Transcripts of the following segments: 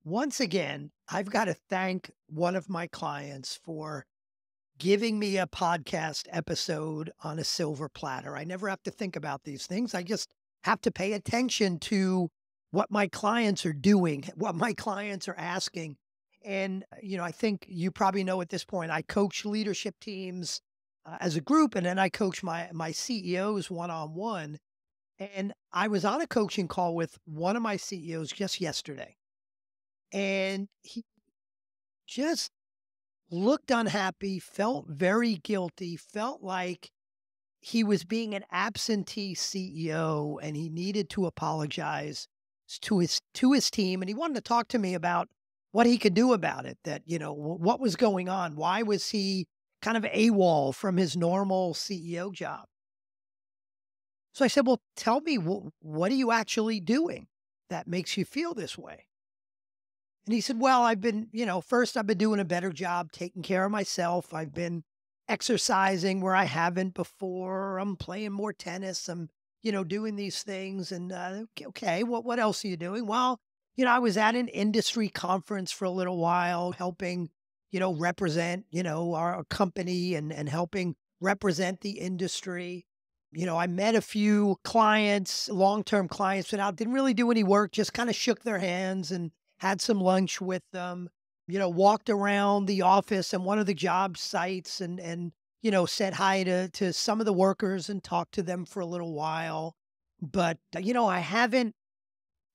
Once again, I've got to thank one of my clients for giving me a podcast episode on a silver platter. I never have to think about these things. I just have to pay attention to what my clients are doing, what my clients are asking. And I think you probably know at this point, I coach leadership teams as a group, and then I coach my CEOs one on one. And I was on a coaching call with one of my CEOs just yesterday, and he just looked unhappy, felt very guilty, felt like he was being an absentee CEO and he needed to apologize to his team, and he wanted to talk to me about what he could do about it, that what was going on, why was he kind of AWOL from his normal CEO job. So I said, well, tell me, what are you actually doing that makes you feel this way? And he said, well, first I've been doing a better job taking care of myself. I've been exercising where I haven't before. I'm playing more tennis. I'm doing these things. And okay, what else are you doing? Well, I was at an industry conference for a little while, helping represent, our company and helping represent the industry. I met a few clients, long-term clients, but I didn't really do any work, just kind of shook their hands and had some lunch with them, walked around the office and one of the job sites and said hi to some of the workers and talked to them for a little while. But I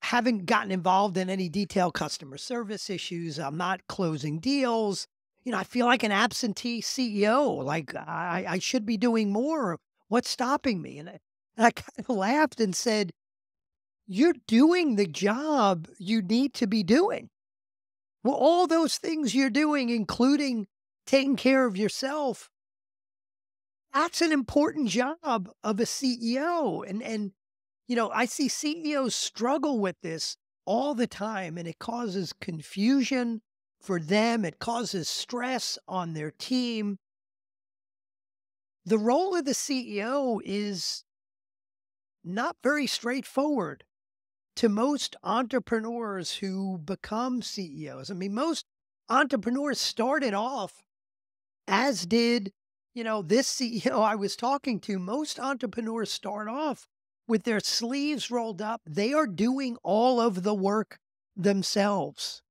haven't gotten involved in any detailed customer service issues. I'm not closing deals. I feel like an absentee CEO. Like I should be doing more. What's stopping me? And I kind of laughed and said, "You're doing the job you need to be doing. Well, all those things you're doing, including taking care of yourself, that's an important job of a CEO." And I see CEOs struggle with this all the time, and it causes confusion for them. It causes stress on their team. The role of the CEO is not very straightforward to most entrepreneurs who become CEOs. I mean, most entrepreneurs started off, as did, this CEO I was talking to. Most entrepreneurs start off with their sleeves rolled up. They are doing all of the work themselves.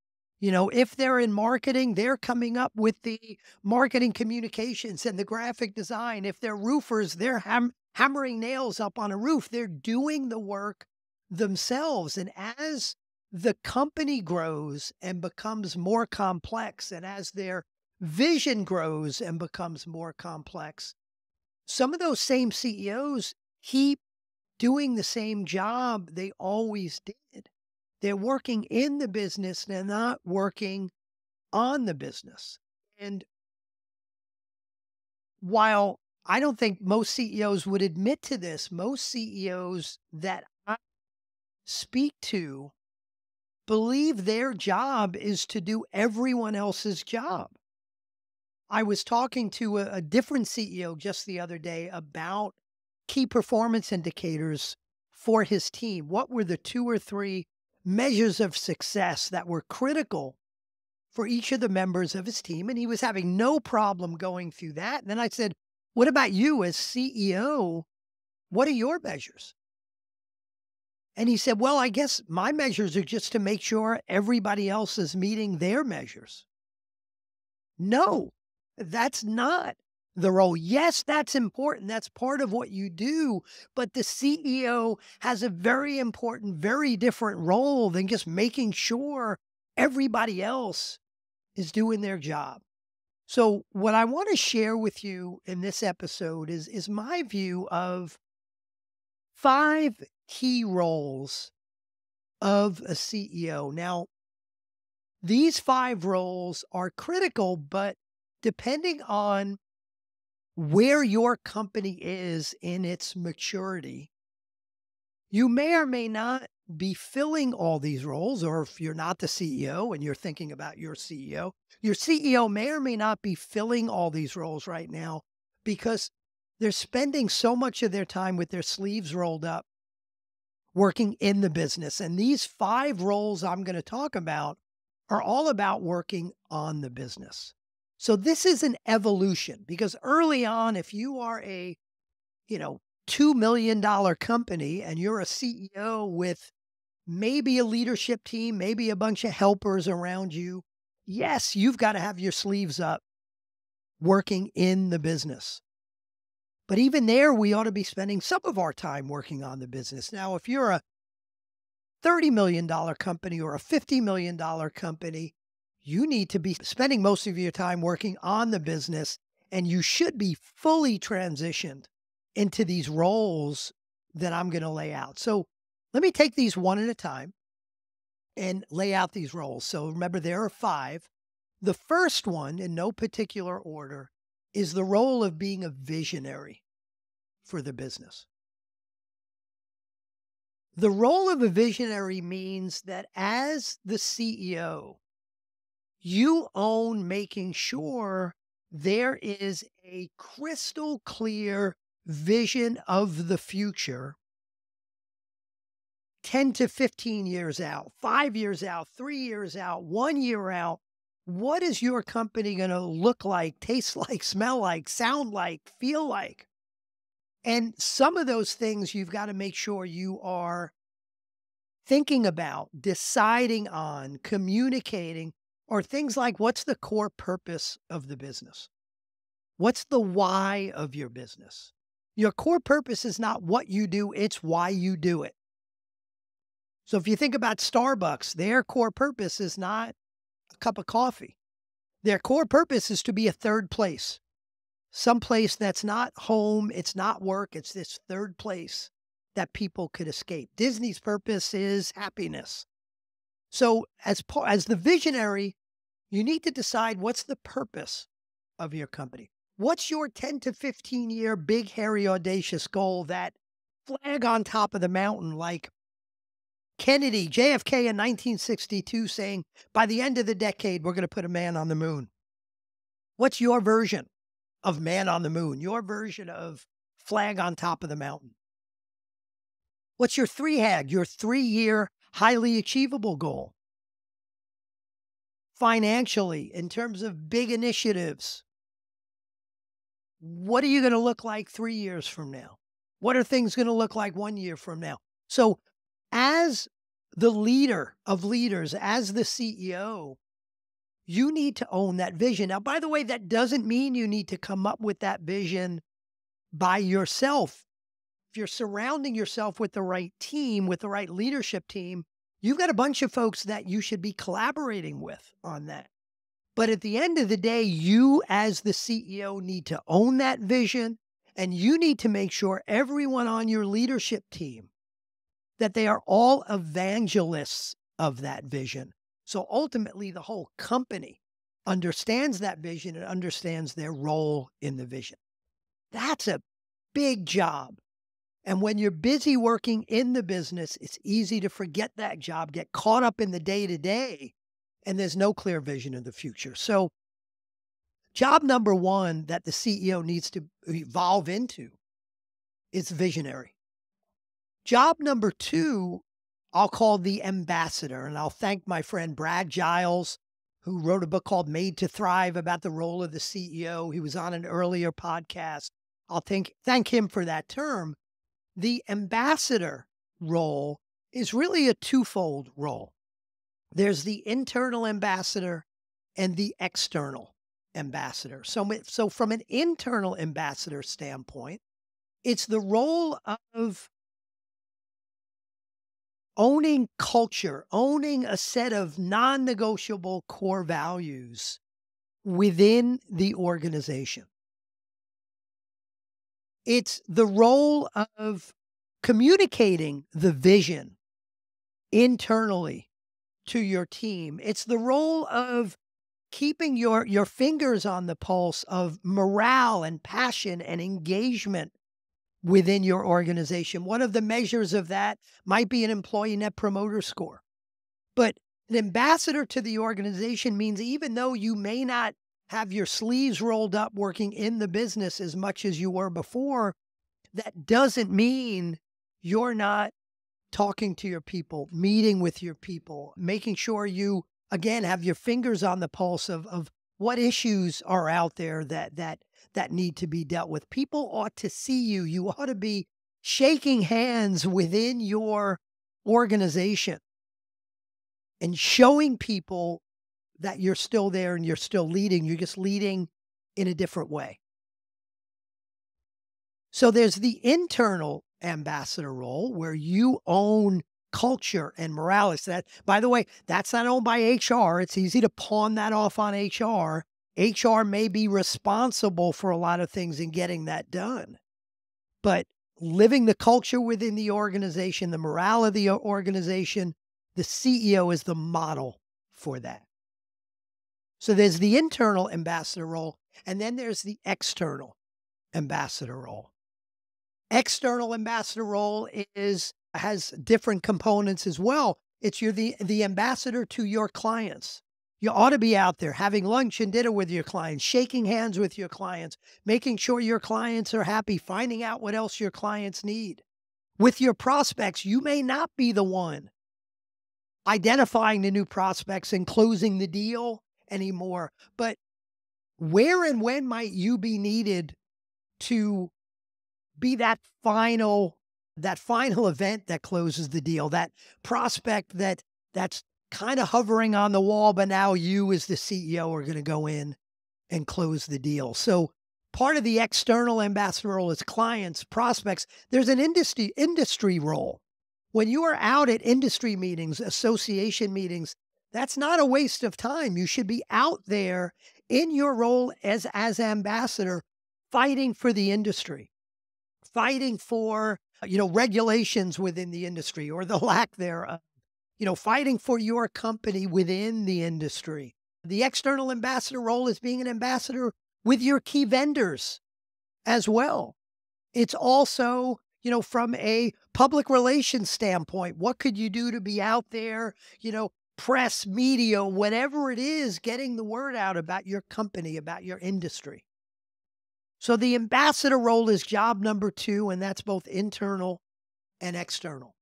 If they're in marketing, they're coming up with the marketing communications and the graphic design. If they're roofers, they're hammering nails up on a roof. They're doing the work themselves. And as the company grows and becomes more complex, and as their vision grows and becomes more complex, some of those same CEOs keep doing the same job they always did. They're working in the business, they're not working on the business. And while I don't think most CEOs would admit to this, most CEOs that I speak to believe their job is to do everyone else's job. I was talking to a different CEO just the other day about key performance indicators for his team. What were the two or three measures of success that were critical for each of the members of his team? And he was having no problem going through that. And then I said, what about you as CEO? What are your measures? And he said, well, I guess my measures are just to make sure everybody else is meeting their measures. No, that's not the role. Yes, that's important. That's part of what you do. But the CEO has a very important, very different role than just making sure everybody else is doing their job. So, what I want to share with you in this episode is my view of 5 key roles of a CEO. Now, these 5 roles are critical, but depending on where your company is in its maturity, you may or may not be filling all these roles. Or if you're not the CEO and you're thinking about your CEO may or may not be filling all these roles right now because they're spending so much of their time with their sleeves rolled up working in the business. And these 5 roles I'm going to talk about are all about working on the business. So this is an evolution because early on, if you are a, you know, $2 million company and you're a CEO with maybe a leadership team, maybe a bunch of helpers around you, yes, you've got to have your sleeves up working in the business. But even there, we ought to be spending some of our time working on the business. Now, if you're a $30 million company or a $50 million company, you need to be spending most of your time working on the business, and you should be fully transitioned into these roles that I'm going to lay out. So let me take these one at a time and lay out these roles. So remember, there are 5. The first one, in no particular order, is the role of being a visionary for the business. The role of a visionary means that as the CEO, you own making sure there is a crystal clear vision of the future 10 to 15 years out, 5 years out, 3 years out, 1 year out. What is your company going to look like, taste like, smell like, sound like, feel like? And some of those things you've got to make sure you are thinking about, deciding on, communicating, or things like what's the core purpose of the business? What's the why of your business? Your core purpose is not what you do, it's why you do it. So if you think about Starbucks, their core purpose is not a cup of coffee. Their core purpose is to be a third place, someplace that's not home, it's not work, it's this third place that people could escape. Disney's purpose is happiness. So as the visionary, you need to decide what's the purpose of your company. What's your 10 to 15 year big, hairy, audacious goal, that flag on top of the mountain, like Kennedy, JFK in 1962 saying, by the end of the decade, we're going to put a man on the moon. What's your version of man on the moon? Your version of flag on top of the mountain? What's your 3HAG, your 3-year highly achievable goal? Financially, in terms of big initiatives, what are you going to look like 3 years from now? What are things going to look like 1 year from now? So as the leader of leaders, as the CEO, you need to own that vision. Now, by the way, that doesn't mean you need to come up with that vision by yourself. If you're surrounding yourself with the right team, with the right leadership team, you've got a bunch of folks that you should be collaborating with on that. But at the end of the day, you as the CEO need to own that vision, and you need to make sure everyone on your leadership team, that they are all evangelists of that vision. So ultimately, the whole company understands that vision and understands their role in the vision. That's a big job. And when you're busy working in the business, it's easy to forget that job, get caught up in the day-to-day, and there's no clear vision of the future. So job number 1 that the CEO needs to evolve into is visionary. Job number 2, I'll call the ambassador, and I'll thank my friend Brad Giles, who wrote a book called Made to Thrive about the role of the CEO. He was on an earlier podcast. I'll thank him for that term. The ambassador role is really a twofold role. There's the internal ambassador and the external ambassador. So from an internal ambassador standpoint, it's the role of owning culture, owning a set of non-negotiable core values within the organization. It's the role of communicating the vision internally to your team. It's the role of keeping your fingers on the pulse of morale and passion and engagement within your organization. One of the measures of that might be an employee net promoter score. But an ambassador to the organization means even though you may not have your sleeves rolled up working in the business as much as you were before, that doesn't mean you're not talking to your people, meeting with your people, making sure you again, have your fingers on the pulse of what issues are out there that need to be dealt with. People ought to see you. You ought to be shaking hands within your organization and showing people that you're still there and you're still leading. You're just leading in a different way. So there's the internal ambassador role where you own culture and morality. That, by the way, that's not owned by HR. It's easy to pawn that off on HR. HR may be responsible for a lot of things in getting that done. But living the culture within the organization, the morale of the organization, the CEO is the model for that. So there's the internal ambassador role, and then there's the external ambassador role. External ambassador role has different components as well. It's you're the ambassador to your clients. You ought to be out there having lunch and dinner with your clients, shaking hands with your clients, making sure your clients are happy, finding out what else your clients need. With your prospects, you may not be the one identifying the new prospects and closing the deal anymore, but where and when might you be needed to be that final event that closes the deal, that prospect that's kind of hovering on the wall, but now you as the CEO are going to go in and close the deal. So part of the external ambassador role is clients, prospects. There's an industry role. When you are out at industry meetings, association meetings, that's not a waste of time. You should be out there in your role as ambassador, fighting for the industry, fighting for, regulations within the industry or the lack thereof, fighting for your company within the industry. The external ambassador role is being an ambassador with your key vendors as well. It's also, from a public relations standpoint, what could you do to be out there, press, media, whatever it is, getting the word out about your company, about your industry. So the ambassador role is job number 2, and that's both internal and external.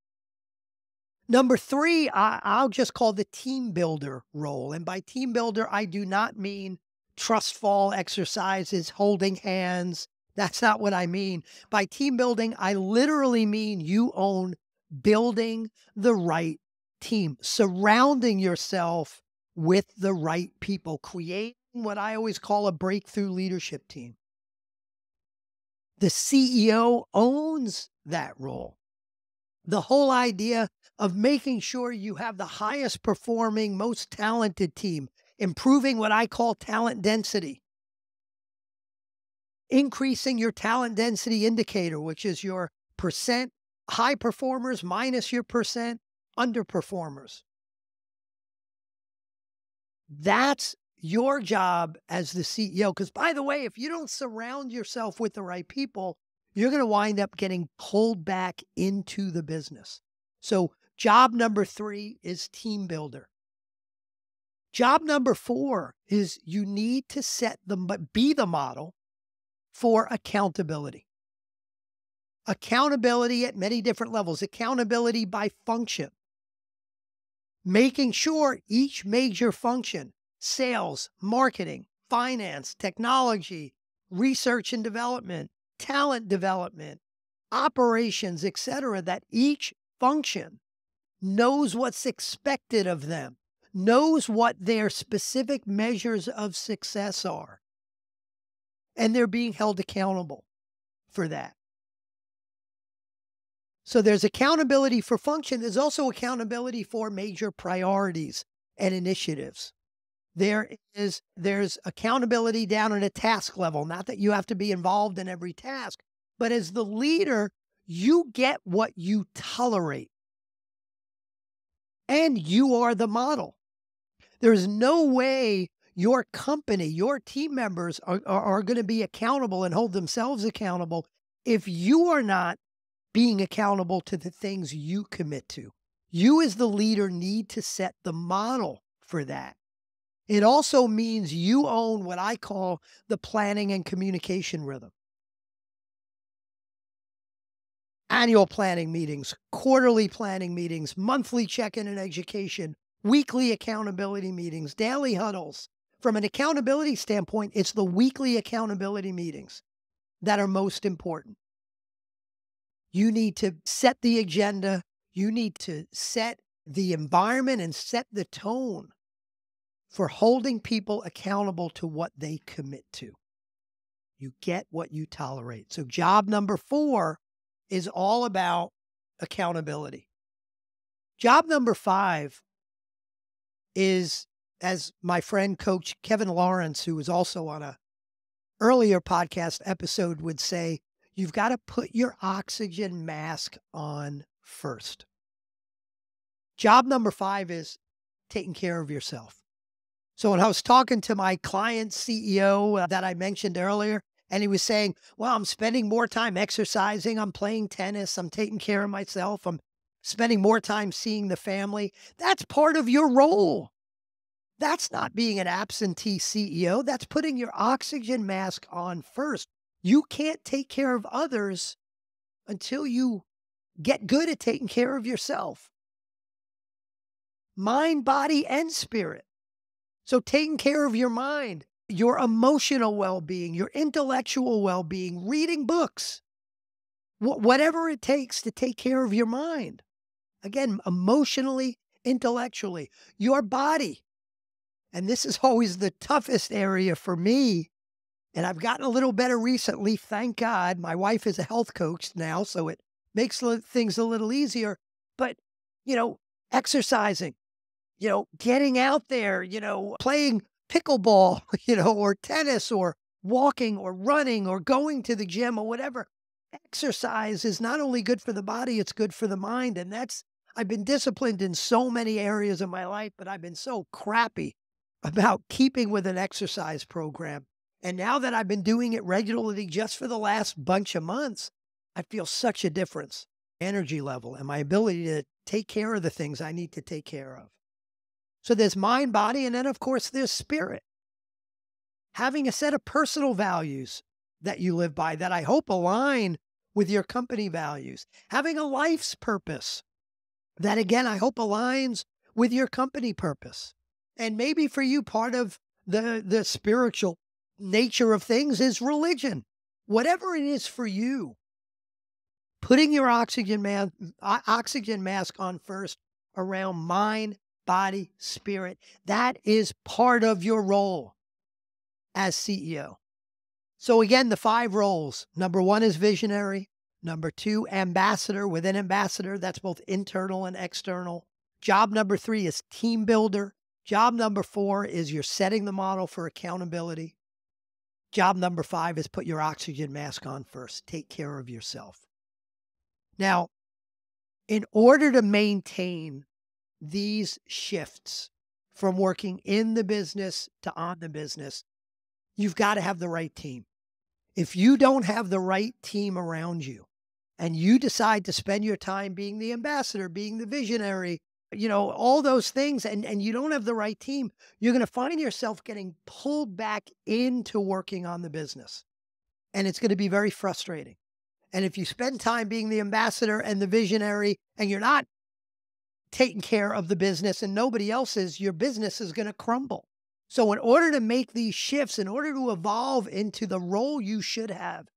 Number 3, I'll just call the team builder role. And by team builder, I do not mean trust fall exercises, holding hands. That's not what I mean. By team building, I literally mean you own building the right team, surrounding yourself with the right people, creating what I always call a breakthrough leadership team. The CEO owns that role. The whole idea of making sure you have the highest performing, most talented team, improving what I call talent density, increasing your talent density indicator, which is your percent high performers minus your percent underperformers. That's your job as the CEO. Because by the way, if you don't surround yourself with the right people, you're going to wind up getting pulled back into the business. So job number 3 is team builder. Job number 4 is you need to be the model for accountability. Accountability at many different levels. Accountability by function. Making sure each major function, sales, marketing, finance, technology, research and development, talent development, operations, etc., that each function knows what's expected of them, knows what their specific measures of success are, and they're being held accountable for that. So there's accountability for function. There's also accountability for major priorities and initiatives. There's accountability down at a task level. Not that you have to be involved in every task, but as the leader, you get what you tolerate. And you are the model. There's no way your company, your team members are going to be accountable and hold themselves accountable if you are not being accountable to the things you commit to. You as the leader need to set the model for that. It also means you own what I call the planning and communication rhythm. Annual planning meetings, quarterly planning meetings, monthly check-in and education, weekly accountability meetings, daily huddles. From an accountability standpoint, it's the weekly accountability meetings that are most important. You need to set the agenda. You need to set the environment and set the tone for holding people accountable to what they commit to. You get what you tolerate. So job number 4 is all about accountability. Job number 5 is, as my friend coach Kevin Lawrence, who was also on a earlier podcast episode, would say, you've got to put your oxygen mask on first. Job number 5 is taking care of yourself. So when I was talking to my client CEO that I mentioned earlier, and he was saying, well, I'm spending more time exercising, I'm playing tennis, I'm taking care of myself, I'm spending more time seeing the family. That's part of your role. That's not being an absentee CEO. That's putting your oxygen mask on first. You can't take care of others until you get good at taking care of yourself. Mind, body, and spirit. So taking care of your mind, your emotional well-being, your intellectual well-being, reading books, whatever it takes to take care of your mind. Again, emotionally, intellectually, your body. And this is always the toughest area for me. And I've gotten a little better recently, thank God. My wife is a health coach now, so it makes things a little easier. But, exercising, getting out there, playing pickleball, or tennis or walking or running or going to the gym or whatever. Exercise is not only good for the body, it's good for the mind. And I've been disciplined in so many areas of my life, but I've been so crappy about keeping with an exercise program. And now that I've been doing it regularly just for the last bunch of months, I feel such a difference. Energy level and my ability to take care of the things I need to take care of. So there's mind, body, and then of course there's spirit. Having a set of personal values that you live by that I hope align with your company values. Having a life's purpose that, again, I hope aligns with your company purpose. And maybe for you, part of the spiritual nature of things is religion. Whatever it is for you, putting your oxygen mask on first around mind, body, spirit, that is part of your role as CEO. So again, the 5 roles. Number 1 is visionary. Number 2, ambassador. Within ambassador, that's both internal and external. Job number 3 is team builder. Job number 4 is you're setting the model for accountability. Job number 5 is put your oxygen mask on first. Take care of yourself. Now, in order to maintain these shifts from working in the business to on the business, you've got to have the right team. If you don't have the right team around you and you decide to spend your time being the ambassador, being the visionary, all those things, and you don't have the right team, you're going to find yourself getting pulled back into working on the business. And it's going to be very frustrating. And if you spend time being the ambassador and the visionary and you're not taking care of the business and nobody else is, your business is going to crumble. So in order to make these shifts, in order to evolve into the role you should have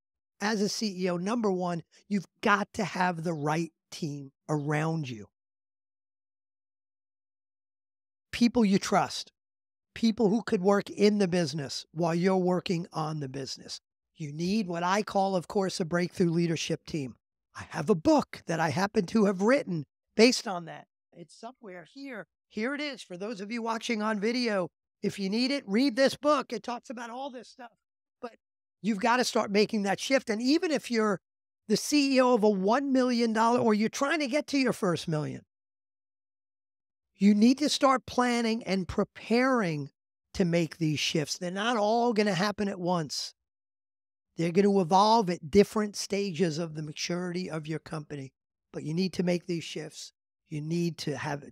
as a CEO, number 1, you've got to have the right team around you. People you trust, people who could work in the business while you're working on the business. You need what I call, of course, a breakthrough leadership team. I have a book that I happen to have written based on that. It's somewhere here. Here it is. For those of you watching on video, if you need it, read this book. It talks about all this stuff. But you've got to start making that shift. And even if you're the CEO of a $1 million or you're trying to get to your first million, you need to start planning and preparing to make these shifts. They're not all going to happen at once. They're going to evolve at different stages of the maturity of your company. But you need to make these shifts. You need to have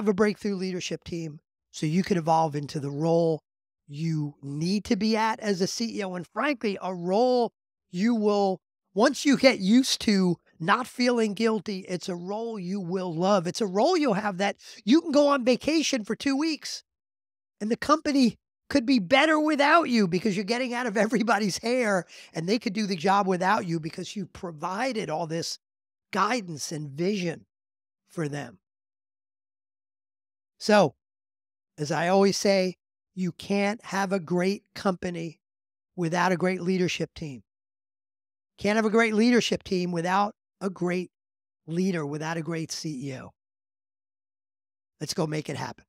a breakthrough leadership team so you can evolve into the role you need to be at as a CEO. And frankly, a role you will, once you get used to not feeling guilty. It's a role you will love. It's a role you'll have that you can go on vacation for 2 weeks and the company could be better without you because you're getting out of everybody's hair, and they could do the job without you because you provided all this guidance and vision for them. So, as I always say, you can't have a great company without a great leadership team. Can't have a great leadership team without a great leader, without a great CEO. Let's go make it happen.